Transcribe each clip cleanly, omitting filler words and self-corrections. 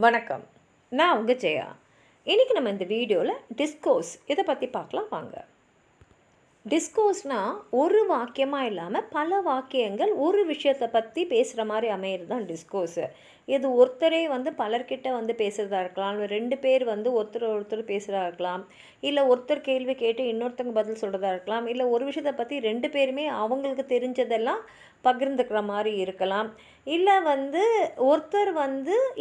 வணக்கம். நான் உங்கள் ஜெயா. இன்றைக்கி நம்ம இந்த வீடியோவில் டிஸ்கோர்ஸ் இதை பற்றி பார்க்கலாம் வாங்க. டிஸ்கோர்ஸ்னால் ஒரு வாக்கியமாக இல்லாமல் பல வாக்கியங்கள் ஒரு விஷயத்தை பற்றி பேசுகிற மாதிரி அமையிறது தான் டிஸ்கோர்ஸு. இது ஒருத்தரே பலர்கிட்ட பேசுகிறதா இருக்கலாம், இல்லை 2 பேர் ஒருத்தர் பேசுகிறதா இருக்கலாம், இல்லை ஒருத்தர் கேள்வி கேட்டு இன்னொருத்தங்க பதில் சொல்கிறதா இருக்கலாம், இல்லை ஒரு விஷயத்தை பற்றி 2 பேருமே அவங்களுக்கு தெரிஞ்சதெல்லாம் பகிர்ந்துக்கிற மாதிரி இருக்கலாம், இல்லை ஒருத்தர்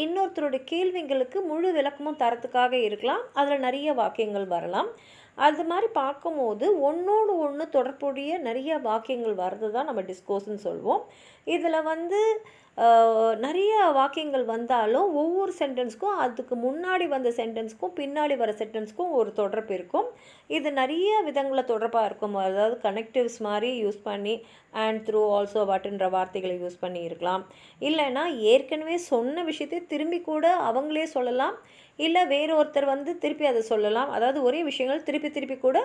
இன்னொருத்தருடைய கேள்விங்களுக்கு முழு விளக்கமும் தரத்துக்காக இருக்கலாம். அதில் நிறைய வாக்கியங்கள் வரலாம். அது மாதிரி பார்க்கும்போது ஒன்றோடு ஒன்று தொடர்புடைய நிறைய வாக்கியங்கள் வர்றது தான் நம்ம டிஸ்கோர்ஸ்ன்னு சொல்வோம். இதில் நிறைய வாக்கியங்கள் வந்தாலும் ஒவ்வொரு சென்டென்ஸ்க்கும் அதுக்கு முன்னாடி வந்த சென்டென்ஸ்க்கும் பின்னாடி வர சென்டென்ஸ்க்கும் ஒரு தொடர்பு இருக்கும். இது நிறைய விதங்களில் தொடர்பாக இருக்கும். அதாவது கனெக்டிவ்ஸ் மாதிரி யூஸ் பண்ணி அண்ட் த்ரூ ஆல்சோ வாட்ன்ற வார்த்தைகளை யூஸ் பண்ணி இருக்கலாம். இல்லைன்னா ஏற்கனவே சொன்ன விஷயத்தை திரும்பி கூட அவங்களே சொல்லலாம், இல்லை வேறு ஒருத்தர் திருப்பி அதை சொல்லலாம். அதாவது ஒரே விஷயங்கள் திருப்பி திருப்பி கூட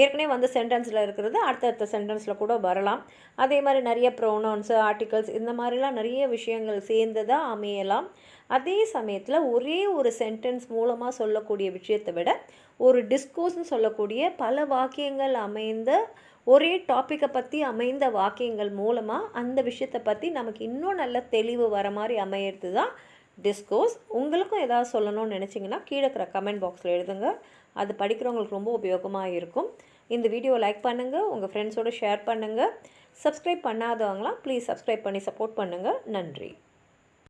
ஏற்கனவே சென்டென்ஸில் இருக்கிறது அடுத்தடுத்த சென்டென்ஸில் கூட வரலாம். அதே மாதிரி நிறைய ப்ரோனவுன்ஸு, ஆர்டிகல்ஸ் இந்த மாதிரிலாம் நிறைய விஷயங்கள் சேர்ந்ததாக அமையலாம். அதே சமயத்தில் ஒரே ஒரு சென்டென்ஸ் மூலமாக சொல்லக்கூடிய விஷயத்தை விட ஒரு டிஸ்கோர்ஸ்னு சொல்லக்கூடிய பல வாக்கியங்கள் அமைந்த ஒரே டாப்பிக்கை பற்றி அமைந்த வாக்கியங்கள் மூலமாக அந்த விஷயத்தை பற்றி நமக்கு இன்னும் நல்ல தெளிவு வர மாதிரி அமையிறது தான் டிஸ்கோர்ஸ். உங்களுக்கும் ஏதாவது சொல்லணும்னு நினச்சிங்கன்னா கீழே இருக்கிற கமெண்ட் பாக்ஸில் எழுதுங்க. அது படிக்கிறவங்களுக்கு ரொம்ப உபயோகமாக இருக்கும். இந்த வீடியோவை லைக் பண்ணுங்கள், உங்கள் ஃப்ரெண்ட்ஸோடு ஷேர் பண்ணுங்கள். சப்ஸ்கிரைப் பண்ணாதவங்களாம் ப்ளீஸ் சப்ஸ்கிரைப் பண்ணி சப்போர்ட் பண்ணுங்கள். நன்றி.